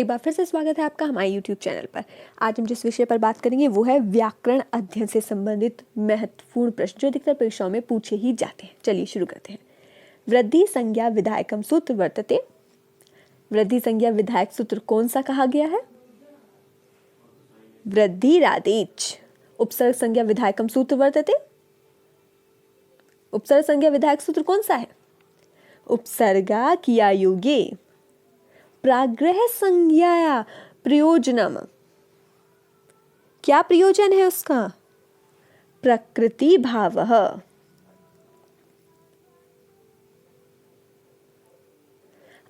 एक बार फिर से स्वागत है आपका हमारे YouTube चैनल पर। आज हम जिस विषय पर बात करेंगे वो है व्याकरण अध्ययन से संबंधित महत्वपूर्ण प्रश्न जो अधिकतर परीक्षाओं में पूछे ही जाते हैं। चलिए शुरू करते हैं। वृद्धि संज्ञा विधायकम सूत्र वर्तते। वृद्धि संज्ञा विधायक सूत्र कौन सा कहा गया है? वृद्धिरादेच। उपसर्ग संज्ञा विधायकम सूत्र वर्तते। उपसर्ग संज्ञा विधायक सूत्र कौन सा है? उपसर्गा किया योगे प्राग्रह संज्ञा प्रयोजनम। क्या प्रयोजन है उसका? प्रकृति भावः।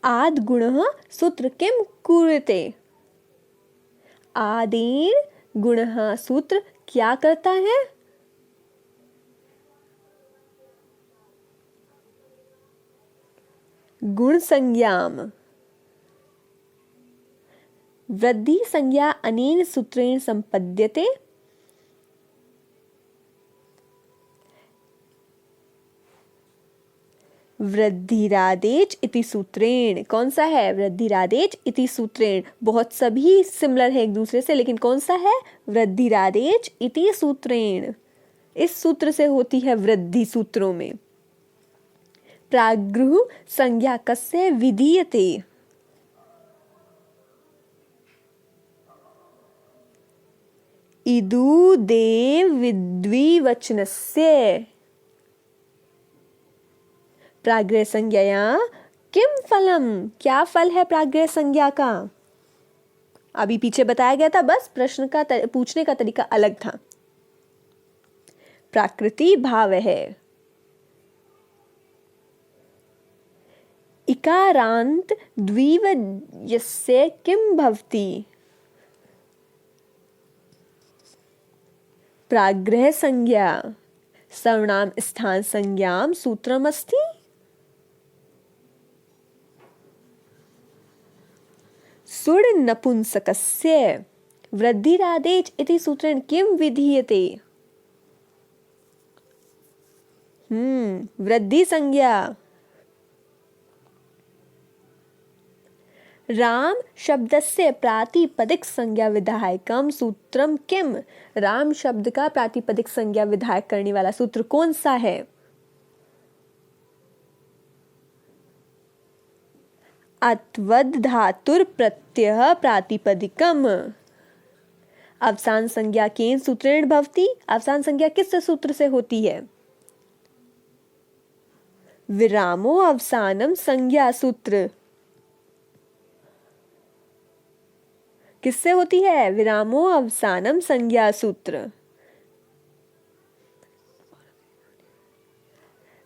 आद गुणः सूत्र किम कुरुते। आदेन गुणः सूत्र क्या करता है? गुण संज्ञाम। वृद्धि संज्ञा अनेन सूत्रेण संपद्यते। वृद्धिरादेच इति सूत्रेण। कौन सा है? वृद्धिरादेच इति सूत्रेण। बहुत सभी सिमिलर है एक दूसरे से, लेकिन कौन सा है? वृद्धिरादेच इति सूत्रेण। इस सूत्र से होती है वृद्धि सूत्रों में। प्रागृह संज्ञा कस्य विधीयते। इदु देव विद्विवचनस्य। प्राग्रह संज्ञया किम फलम। क्या फल है प्राग्रह संज्ञा का? अभी पीछे बताया गया था, बस प्रश्न का पूछने का तरीका अलग था। प्राकृति भाव है। इकारांत द्विवयस्य किम भवति। प्राग्रह संज्ञा सर्वनाम स्थान संज्ञाम सूत्रमस्ति। सुड नपुंसकस्य वृद्धिरादेच इति सूत्रेण किम विधीयते। वृद्धि संज्ञा। राम शब्दस्य प्रातिपदिक संज्ञा विधायकम सूत्रम किम। राम शब्द का प्रातिपदिक संज्ञा विधायक करने वाला सूत्र कौन सा है? अत्वद धातुर प्रत्यय प्रातिपदिकम। अवसान संज्ञा केन सूत्रेण भवति। अवसान संज्ञा किस सूत्र से होती है? विरामो अवसानम संज्ञा सूत्र। किससे होती है? विरामो अवसानम संज्ञा सूत्र।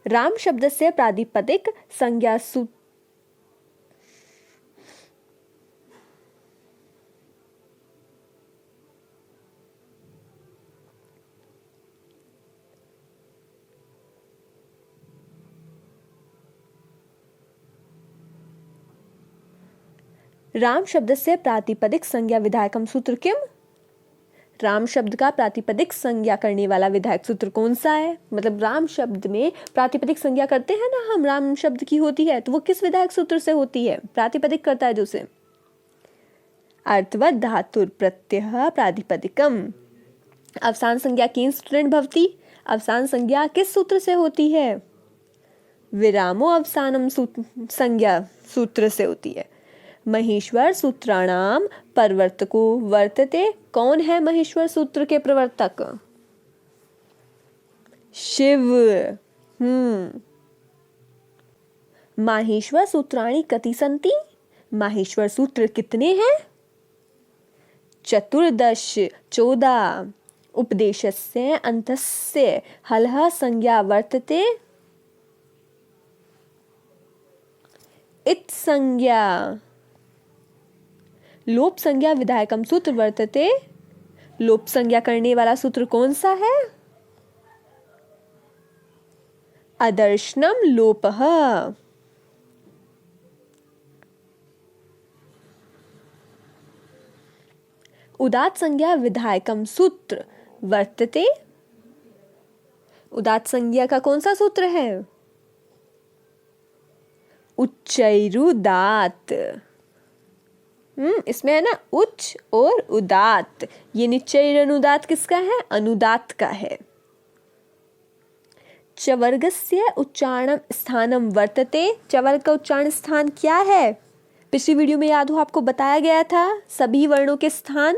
राम शब्द से प्रातिपदिक संज्ञा सूत्र। राम शब्द से प्रातिपदिक संज्ञा विधायकम सूत्र किम। राम शब्द का प्रातिपदिक संज्ञा करने वाला विधायक सूत्र कौन सा है? मतलब राम शब्द में प्रातिपदिक संज्ञा करते हैं ना हम, राम शब्द की होती है, तो वो किस विधायक सूत्र से होती है? प्रातिपदिक करता है जो से। अर्थवत धातुर प्रत्यय प्रातिपदिकम। अवसान संज्ञा केन सूत्रेण भवति। अवसान संज्ञा किस सूत्र से होती है? विरामो अवसानम संज्ञा सूत्र से होती है। महेश्वर सूत्राणाम प्रवर्तको वर्तते। कौन है महेश्वर सूत्र के प्रवर्तक? शिव। माहेश्वर सूत्राणि कति सन्ति। माहेश्वर सूत्र कितने हैं? 14 14। उपदेशस्य अंतस्य हलः संज्ञा वर्तते। इत संज्ञा। लोप संज्ञा विधायकम सूत्र वर्तते। लोप संज्ञा करने वाला सूत्र कौन सा है? अदर्शनम लोपः। उदात्त संज्ञा विधायकम सूत्र वर्तते। उदात्त संज्ञा का कौन सा सूत्र है? उच्चैरुदात्त। इसमें है ना उच्च और उदात्त। ये निश्चय अनुदात्त किसका है? अनुदात्त का है। चवर्गस्य उच्चारण स्थानम वर्तते। चवर्ग का उच्चारण स्थान क्या है? पिछली वीडियो में याद हो आपको बताया गया था सभी वर्णों के स्थान।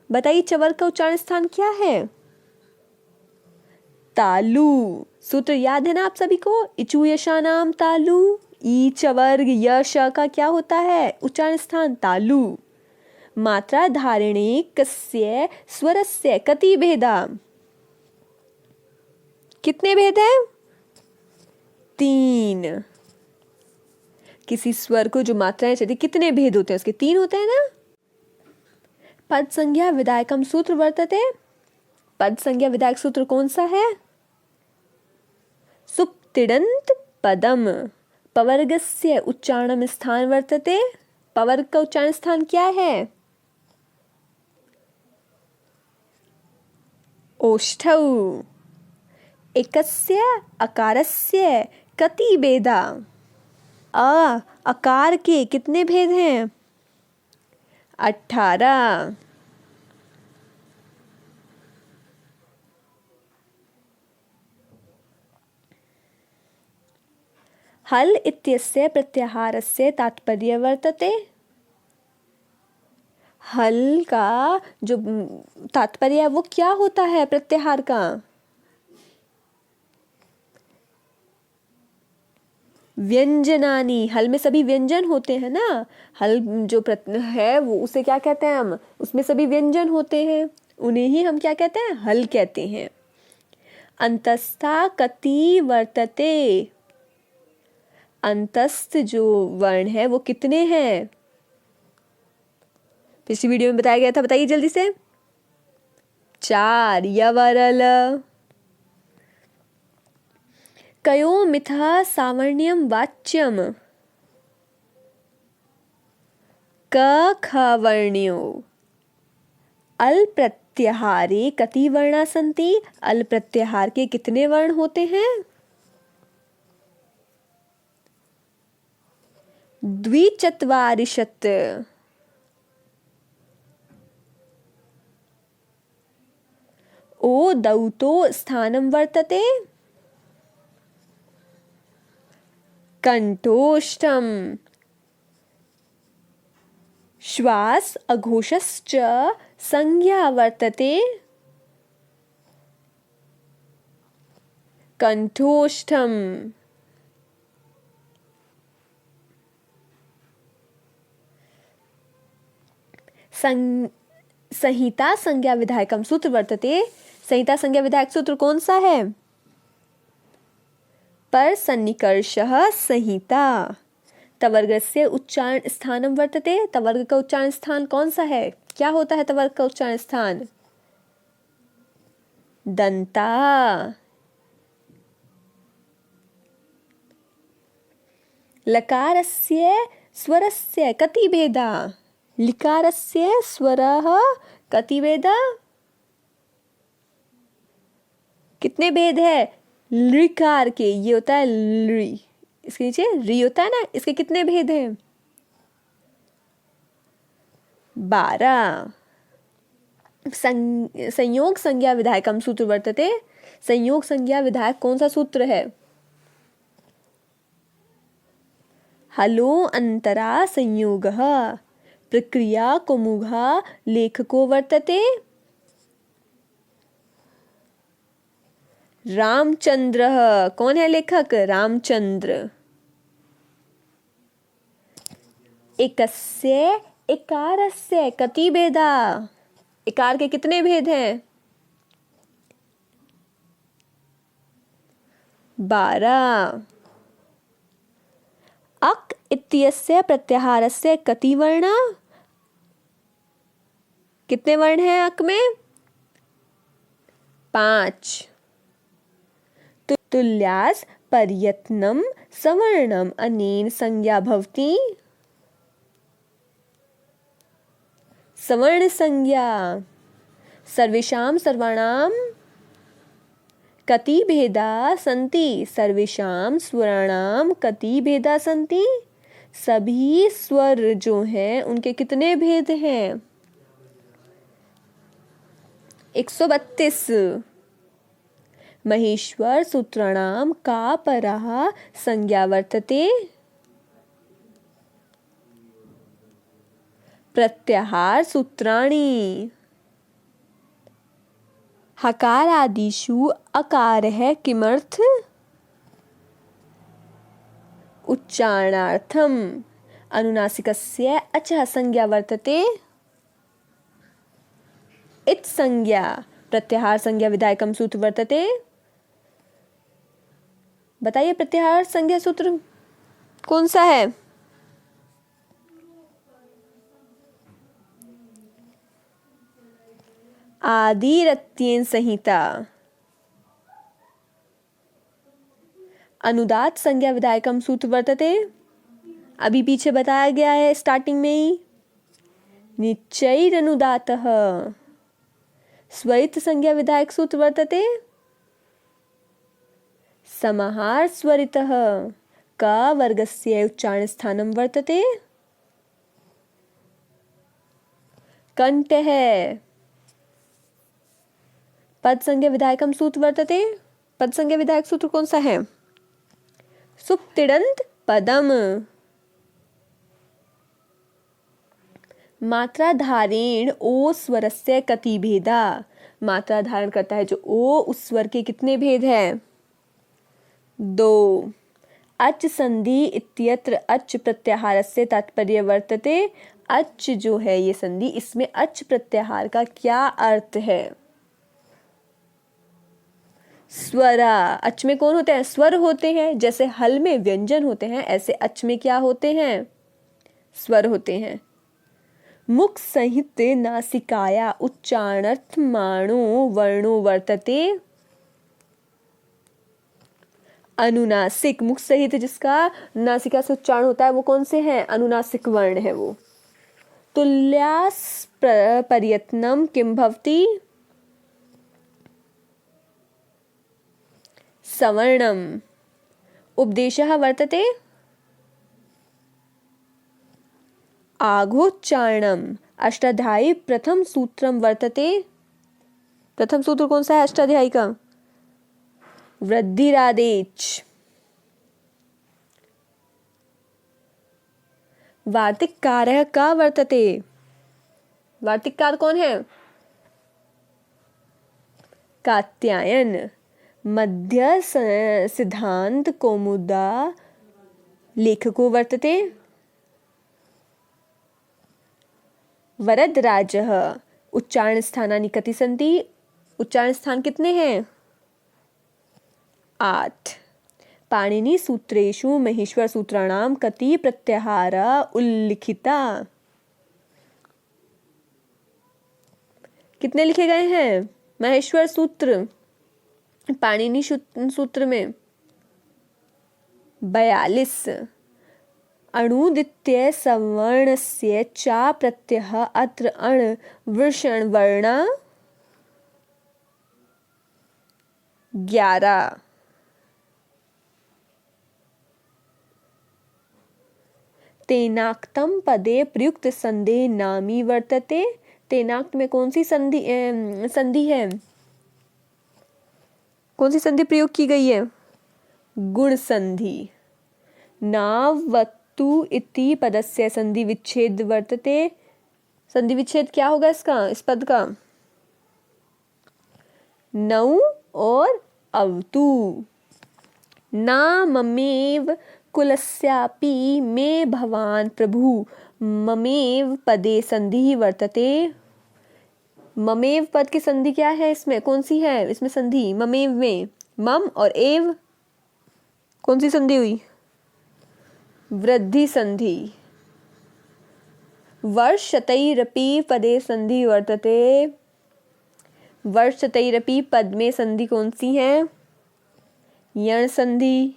बताइए चवर्ग का उच्चारण स्थान क्या है? तालु। सूत्र याद है ना आप सभी को? इचु यशानाम तालु। ई चवर्ग यश का क्या होता है? उच्चारण स्थान तालु। मात्रा धारिणे कस्य स्वरस्य कति भेदा? कितने भेद हैं? 3। किसी स्वर को जो मात्राएं चलती कितने भेद होते हैं? उसके 3 होते हैं ना। पद संज्ञा विधायकम सूत्र वर्तते। पद संज्ञा विधायक सूत्र कौन सा है? सुप्तिडंत पदम। पवर्गस्य उच्चारण स्थान वर्तते। पवर्ग का उच्चारण स्थान क्या है? ओष्ठौ। एकस्य अकारस्य कति भेदा? अकार के कितने भेद हैं? 18। हल इत्यस्य प्रत्याहारस्य तात्पर्य वर्तते। हल का जो तात्पर्य है वो क्या होता है प्रत्याहार का? व्यंजनानी। हल में सभी व्यंजन होते हैं ना। हल जो है वो उसे क्या कहते हैं हम? उसमें सभी व्यंजन होते हैं, उन्हें ही हम क्या कहते हैं? हल कहते हैं। अंतस्था कति वर्तते। अंतस्थ जो वर्ण है वो कितने हैं? पिछली वीडियो में बताया गया था, बताइए जल्दी से। 4। यवरल। कयो मिथा सावर्ण्यम वाच्यम। क ख वर्ण्यो। अल प्रत्याहारे कति वर्णा सन्ति? अल प्रत्याहार के कितने वर्ण होते हैं? द्विचत्वारिशत्। ओ दौतो स्थानं वर्तते। कंठोष्ठम। श्वास अघोषश्च संज्ञा वर्तते। कंठोष्ठम। संहिता संज्ञा विधायकम सूत्र वर्तते। संहिता संज्ञा विधायक सूत्र कौन सा है? पर सन्निकर्षः संहिता। तवर्गस्य उच्चारण स्थानम वर्तते। तवर्ग का उच्चारण स्थान कौन सा है? क्या होता है तवर्ग का उच्चारण स्थान? दंता। लकारस्य स्वरस्य कति भेदा? लिकारस्य स्वरः कति भेदा? कितने भेद है? लिकार के, ये होता है ली, इसके नीचे री होता है ना, इसके कितने भेद हैं? 12। संयोग संज्ञा विधायकम सूत्र वर्तते। संयोग संज्ञा विधायक कौन सा सूत्र है? हलो अंतरा संयोगः। प्रक्रिया कौमुहा लेखको वर्तते। रामचंद्र। कौन है लेखक? रामचंद्र। एकस्य इकारस्य कति भेदा? इकार के कितने भेद हैं? 12। अक इत्यस्य प्रत्याहारस्य कति वर्णा? कितने वर्ण हैं अक में? 5। तुल्यास पर्यत्नम सवर्णम अनेन संज्ञा भवति। सवर्ण संज्ञा। सर्वेषां सर्वाणां कति भेदा सन्ति? सर्वेषां स्वराणां कति भेदा सन्ति? सभी स्वर जो हैं उनके कितने भेद हैं? 132। महेश्वर सूत्राणां का परः संज्ञा वर्तते? प्रत्याहार सूत्राणि। हकारादिषु अकारः किमर्थ? उच्चारणार्थम। अनुनासिकस्य अचः संज्ञा वर्तते? इत संज्ञा। प्रत्याहार संज्ञा विधायकम सूत्र वर्तते? बताइए प्रत्याहार संज्ञा सूत्र कौन सा है? आदिरत्येन संहिता। अनुदात संज्ञा विधायकम सूत्र वर्तते? अभी पीछे बताया गया है स्टार्टिंग में ही। निश्चैरनुदातः। स्वरित संज्ञा विधायक सूत्र वर्तते? समाहार स्वरितः। क वर्गस्य उच्चारण स्थानं वर्तते? कंठः। पद संज्ञा विधायकम सूत्र वर्तते? पद संज्ञा विधायक सूत्र कौन सा है? सुप्तिडंत पदम। मात्रा धारेण ओ स्वरस्य कति भेदा। मात्रा धारण करता है जो ओ, उस स्वर के कितने भेद हैं? 2। अच संधि इत्यत्र अच प्रत्याहारस्य तात्पर्य वर्तते? अच जो है ये संधि, इसमें अच प्रत्याहार का क्या अर्थ है? स्वरा। अच में कौन होते हैं? स्वर होते हैं। जैसे हल में व्यंजन होते हैं, ऐसे अच में क्या होते हैं? स्वर होते हैं। मुख सहित नासिकाया उच्चारणार्थमाणो वर्णो वर्तते? अनुनासिक। मुख सहित जिसका नासिका से उच्चारण होता है वो कौन से हैं? अनुनासिक वर्ण है वो। तुल्यास प्रयत्नम किम भवति? सवर्णम। उपदेशः वर्तते? आघोच्चारणम। अष्टाध्यायी प्रथम सूत्रम वर्तते? प्रथम सूत्र कौन सा है अष्टाध्यायी का? वृद्धिरादेच। वार्तिककारः का वर्तते? वार्तिककार कौन है? कात्यायन। मध्य सिद्धांत कौमुदा लेखको वर्तते? वरदराजः। उच्चारण स्थानानि कति सन्ति? उच्चारण स्थान कितने हैं? 8। पाणिनि सूत्रेषु महेश्वर सूत्राणां कति प्रत्याहारा उल्लिखिता? कितने लिखे गए हैं महेश्वर सूत्र पाणिनि सूत्र में? 42। अणुदित्य सवर्णस्य चा प्रत्ययः अत्र अण वृषण वर्णा। 11। तेनाक्तम पदे प्रयुक्त संधि नामी वर्तते? तेनाक्त में कौन सी संधि है? कौन सी संधि प्रयोग की गई है? गुण संधि। नावतु इति पदस्य संधि विच्छेद वर्तते? संधि विच्छेद क्या होगा इसका, इस पद का? नौ और अवतु। नाममेव कुलस्यापि मे भवान प्रभु ममेव पदे संधि वर्तते? ममेव पद की संधि क्या है इसमें? कौन सी है इसमें संधि? ममेव में मम और एव कौन सी संधि हुई? वृद्धि संधि। वर्षतैरपि पदे संधि वर्तते? वर्षतैरपि पद में संधि कौन सी है? यण संधि।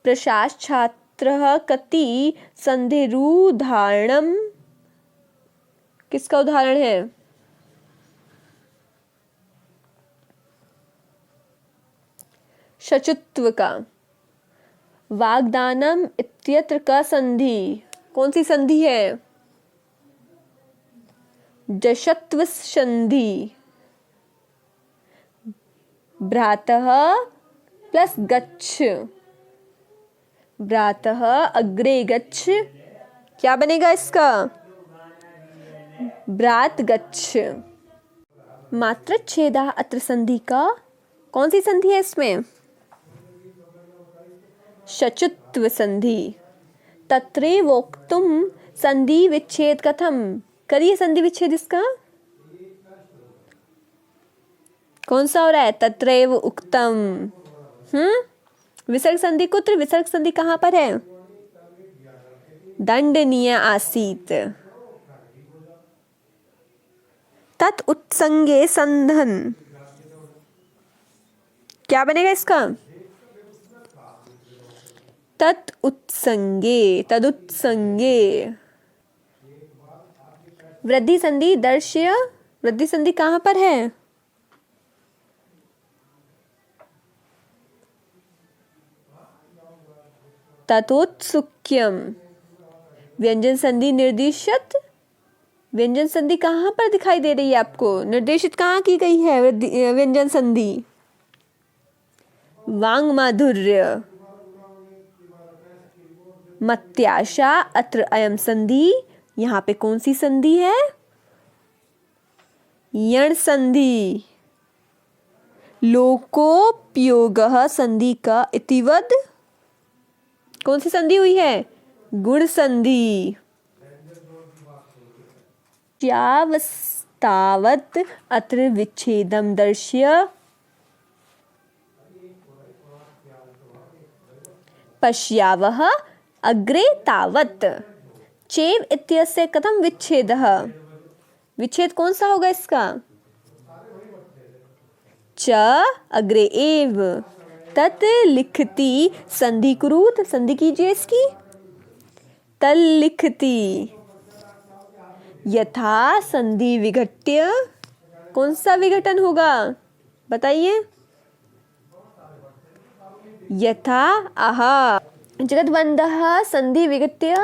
प्रशाश्छात्रः कति संधिरुदाहरणम्? किसका उदाहरण है? शचुत्व का। वाग्दानम इत्यत्र का संधि कौन सी संधि है? जशत्व संधि। भ्रातः प्लस गच्छ, भ्रातः अग्रे गच्छ, क्या बनेगा इसका? भ्रात गच्छ। मात्र छेदा अत्र संधि का कौन सी संधि है इसमें? शचुत्व संधि। तत्रैवोक्तुम संधि विच्छेद कथम, करिए संधि विच्छेद इसका कौन सा हो रहा है? तत्रैव उक्तम। विसर्ग संधि कुत्र, विसर्ग संधि कहाँ पर है? दंडनीय आसीत। तत् उत्संगे संधन, क्या बनेगा इसका? तत् उत्संगे, तदुत्संगे। वृद्धि संधि दर्श्य, वृद्धि संधि कहाँ पर है? ततोत्सुक्यम। व्यंजन संधि निर्दिशत, व्यंजन संधि कहाँ पर दिखाई दे रही है आपको? निर्देशित कहाँ की गई है व्यंजन संधि? वांग माधुर्य। मत्याशा अत्र अयम संधि, यहाँ पे कौन सी संधि है? यण संधि। लोकोपयोगः संधि का इतिवद, कौन सी संधि हुई है? गुण संधि। यावस्तावत् अत्र विच्छेदम दर्श्य, पश्यावः अग्रे तावत्। चेव इत्यस्य कथम विच्छेदः, विच्छेद कौन सा होगा इसका? च अग्रे एव। तत् लिखति संधि कुरुत, संधि कीजिए इसकी। तल लिखति। यथा संधि विघट्य, कौन सा विघटन होगा बताइए? यथा आहा। जगद्वंदः संधि विघट्य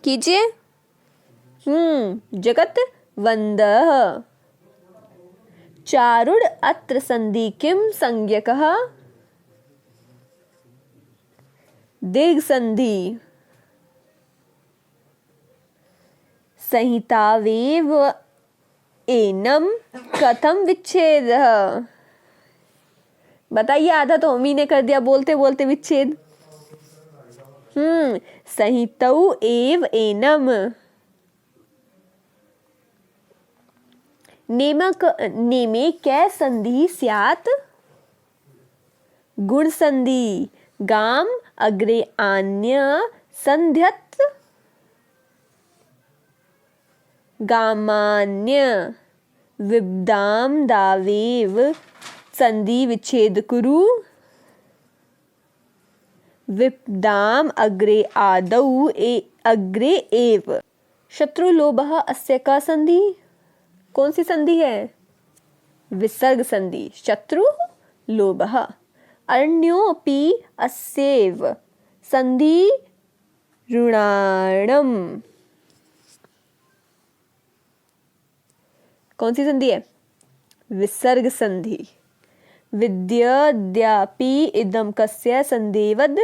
कीजिए। जगत वंदः। चारुण अत्र संधि किम संज्ञकः? दीर्घ संधि। संहितावेव एनम कथम विच्छेदः, बताइए। आधा तो हम ही ने कर दिया बोलते बोलते विच्छेद। संहितौ एव एनम। नेमक नेमे कै संधि स्यात्? गुण संधि। गाम अग्रे आन्य संध्यत, गामान्य। विब्दाम दावेव संधि विच्छेद कुरु, विप्दाम अग्रे आदौ अग्रे एव। शत्रु लोभः अस्य का संधि, कौन सी संधि है? विसर्ग संधि। शत्रु लोभः। अरण्योऽपि अस्यैव संधि ऋणाणम, कौन सी संधि है? विसर्ग संधि। विद्याद्यापि इदं कस्य संधिवद,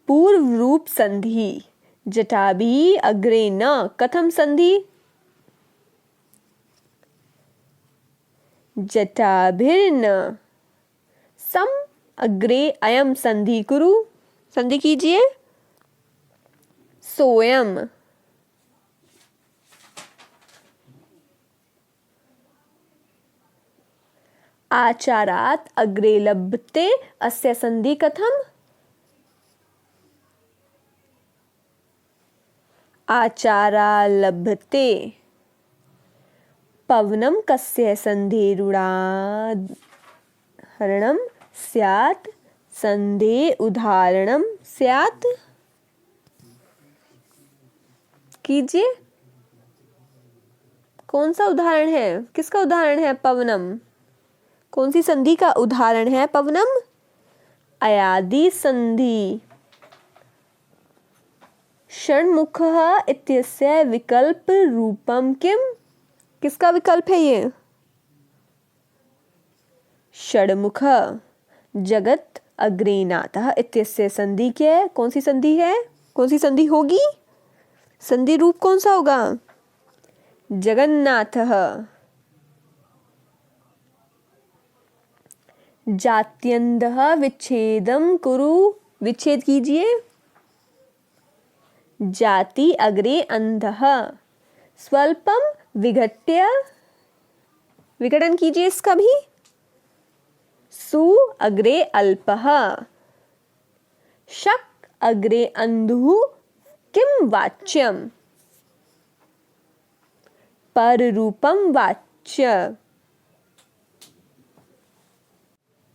पूर्व रूप संधि। जटाभि अग्रे न कथम संधि? जटाभिर्न। सम अग्रे अयम संधि कुरु, संधि कीजिए। सोयम। आचारात् अग्रे लभते अस्य संधि कथम? आचारा लभते। पवनम कस्य संधिरुदाहरणम स्यात्, संधे उदाहरणम स्यात्, कीजिए। कौन सा उदाहरण है? किसका उदाहरण है? पवनम। कौन सी संधि का उदाहरण है पवनम? अयादि संधि। षण्मुखः इत्यस्य विकल्प रूपम किम? किसका विकल्प है ये? षण्मुख। जगत अग्रेनाथः इत्यस्य संधि क्या है? कौन सी संधि है? कौन सी संधि होगी? संधि रूप कौन सा होगा? जगन्नाथः। जात्यन्धः विच्छेदम कुरु। विच्छेद कीजिए। जाति अग्रे अंधः। स्वल्पम विघट्य। विघटन कीजिए इसका भी। सु अग्रे अल्पः। शक अग्रे अंधुः किम वाच्यम? पररूपम वाच्य।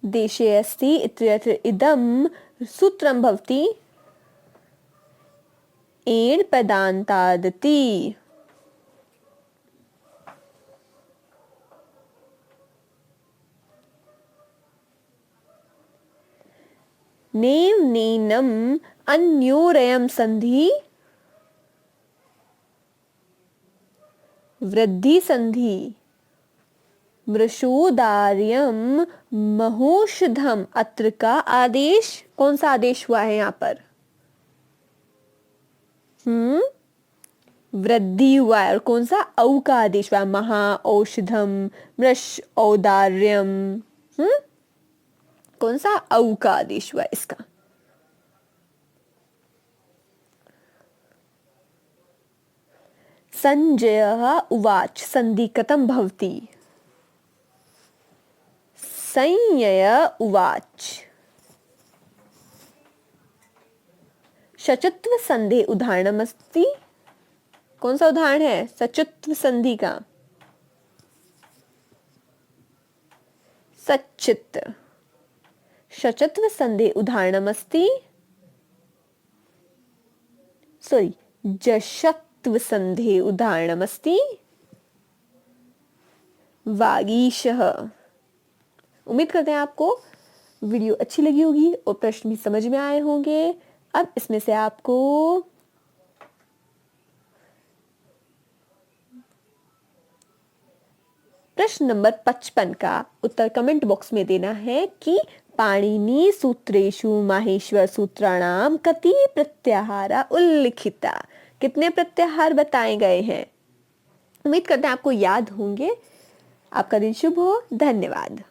देशे अस्ति इत्यत्र इदं सूत्रं भवति एण् पदान्तादति। नेव नेनम अन्योरयम संधि वृद्धि संधि। मृषोदार्यम महोषधम अत्र का आदेश कौन सा आदेश हुआ है यहाँ पर? वृद्धि हुआ है। और कौन सा? औ का आदेश हुआ है। महा औषधम मृष औदार्यम। कौन सा? औ का आदेश हुआ है इसका। संजयः उवाच संधि कथं भवति? संजय उवाच। शचत्व संधि उदाहरणमस्ति। कौन सा उदाहरण है सचत्व संधि का? सच्चित्। शचत्व संधि उदाहरणमस्ति। सॉरी, जशत्व संधि उदाहरणमस्ति। वागीशः। उम्मीद करते हैं आपको वीडियो अच्छी लगी होगी और प्रश्न भी समझ में आए होंगे। अब इसमें से आपको प्रश्न नंबर 55 का उत्तर कमेंट बॉक्स में देना है कि पाणिनि सूत्रेषु माहेश्वर सूत्राणाम कति प्रत्याहारा उल्लिखिता। कितने प्रत्याहार बताए गए हैं? उम्मीद करते हैं आपको याद होंगे। आपका दिन शुभ हो। धन्यवाद।